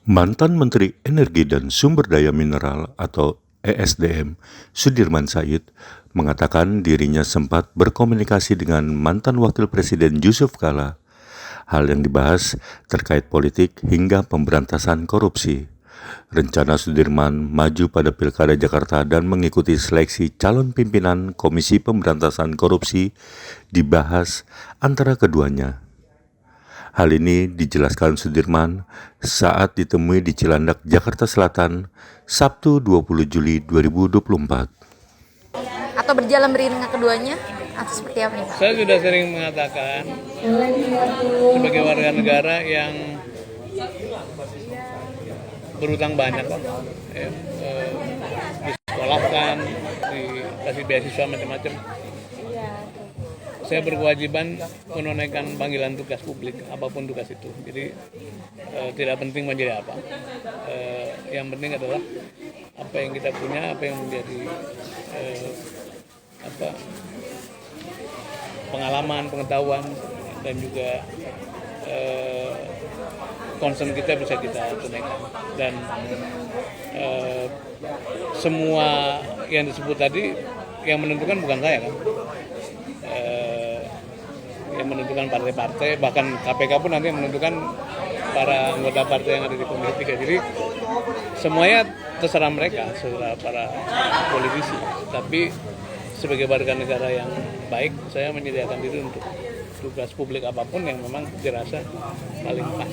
Mantan Menteri Energi dan Sumber Daya Mineral atau ESDM, Sudirman Said, mengatakan dirinya sempat berkomunikasi dengan mantan Wakil Presiden Yusuf Kala. Hal yang dibahas terkait politik hingga pemberantasan korupsi. Rencana Sudirman maju pada Pilkada Jakarta dan mengikuti seleksi calon pimpinan Komisi Pemberantasan Korupsi dibahas antara keduanya. Hal ini dijelaskan Sudirman saat ditemui di Cilandak, Jakarta Selatan, Sabtu 20 Juli 2024. Atau berjalan beriringan keduanya? Atau seperti apa nih Pak? Saya sudah sering mengatakan sebagai warga negara yang berutang banyak, disekolahkan, dikasih beasiswa macam-macam. Saya berkewajiban menunaikan panggilan tugas publik, apapun tugas itu. Jadi tidak penting menjadi apa. Yang penting adalah apa yang kita punya, apa yang menjadi pengalaman, pengetahuan, dan juga concern kita bisa kita tunaikan. Dan semua yang disebut tadi yang menentukan bukan saya kan. Yang menentukan partai-partai, bahkan KPK pun nanti yang menentukan para anggota partai yang ada di Komisi 3. Jadi semuanya terserah mereka, terserah para politisi. Tapi sebagai warga negara yang baik, saya menyediakan diri untuk tugas publik apapun yang memang dirasa paling pas.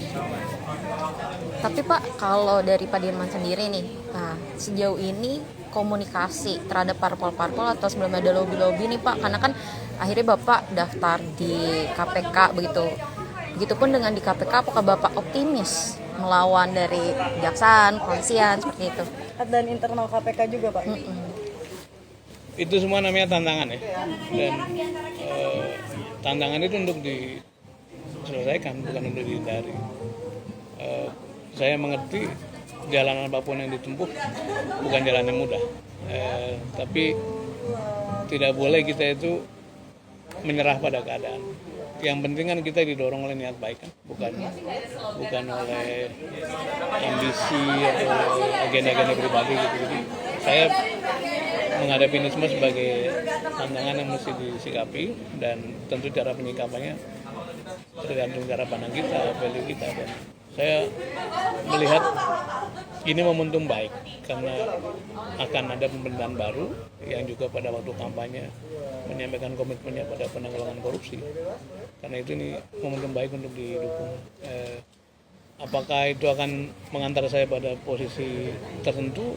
Tapi Pak, kalau dari Pak Dirman sendiri nih, sejauh ini komunikasi terhadap parpol-parpol atau sebelum ada lobby-lobby nih Pak, karena kan akhirnya Bapak daftar di KPK begitu. Begitupun dengan di KPK, apakah Bapak optimis melawan dari kejaksaan, polisian, seperti itu? Dan internal KPK juga Pak? Itu semua namanya tantangan ya. Dan tantangan itu untuk diselesaikan, bukan untuk dihindari. Saya mengerti jalan apapun yang ditempuh bukan jalan yang mudah, tapi tidak boleh kita itu menyerah pada keadaan. Yang penting kan kita didorong oleh niat baik kan, bukan oleh ambisi atau agenda-agenda pribadi gitu. Jadi saya menghadapi ini semua sebagai tantangan yang mesti disikapi, dan tentu cara penyikapannya tergantung cara pandang kita, value kita. Dan saya melihat ini momentum baik karena akan ada pemerintahan baru yang juga pada waktu kampanye menyampaikan komitmennya pada penanggulangan korupsi. Karena itu ini momentum baik untuk didukung. Apakah itu akan mengantar saya pada posisi tertentu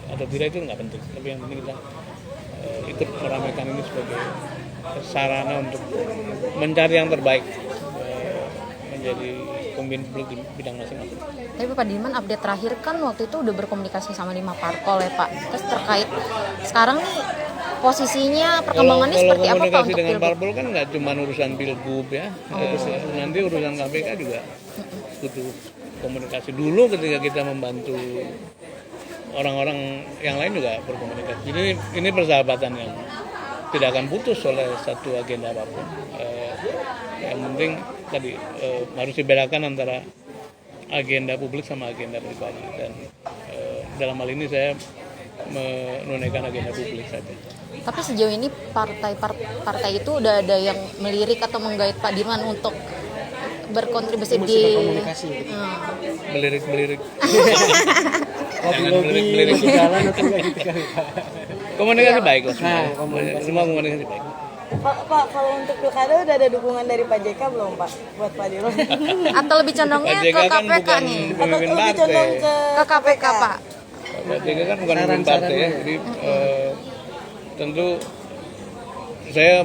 atau tidak itu nggak penting. Tapi yang penting kita ikut meramaikan ini sebagai sarana untuk mencari yang terbaik menjadi pemimpin publik di bidang masing-masing. Tapi Pak Dirman, update terakhir kan waktu itu udah berkomunikasi sama 5 parpol ya Pak. Terus terkait sekarang nih posisinya perkembangannya seperti apa Pak untuk komunikasi dengan Pilgub? parpol kan nggak cuma urusan Pilgub ya. Nanti urusan KPK juga butuh komunikasi. Dulu ketika kita membantu orang-orang yang lain juga berkomunikasi. Jadi ini persahabatan yang tidak akan putus oleh satu agenda apapun. Yang penting tadi harus dibedakan antara agenda publik sama agenda pribadi, dan dalam hal ini saya menunaikan agenda publik saja. Tapi sejauh ini partai itu udah ada yang melirik atau menggait Pak Dirman untuk berkontribusi di komunikasi gitu. Melirik. Lobby jalan atau enggak gitu kan Pak? Komunikasi baik lah Semua komunikasi baik. Pak, kalau untuk pilkada udah ada dukungan dari Pak JK belum Pak buat Pak Dirman? atau lebih condongnya Pak ke JK kan KPK bukan nih? Atau pemimpin lebih condong partai. Ke KPK Pak. Pak JK kan bukan pemimpin partai ya. Jadi tentu saya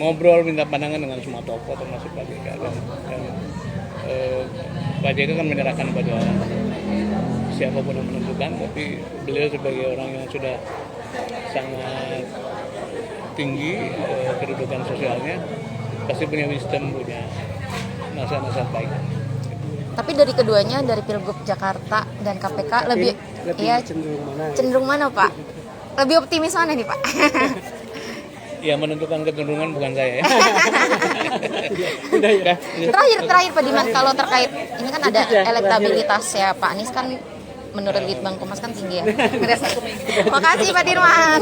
ngobrol minta pandangan dengan semua tokoh termasuk Pak JK, dan Pak JK kan menyerahkan pada siapapun yang menentukan, tapi beliau sebagai orang yang sudah sangat tinggi kedudukan sosialnya pasti punya wisdom, punya nasihat-nasihat baik. Tapi dari keduanya, dari Pilgub Jakarta dan KPK lebih cenderung mana? Cenderung mana Pak? Lebih optimis mana nih Pak? Ya menentukan kecenderungan bukan saya ya. Terakhir Pak Diman, kalau terkait ini kan ada elektabilitas ya Pak Anies kan menurut Litbang Kompas kan tinggi ya. Makasih Pak Dirman.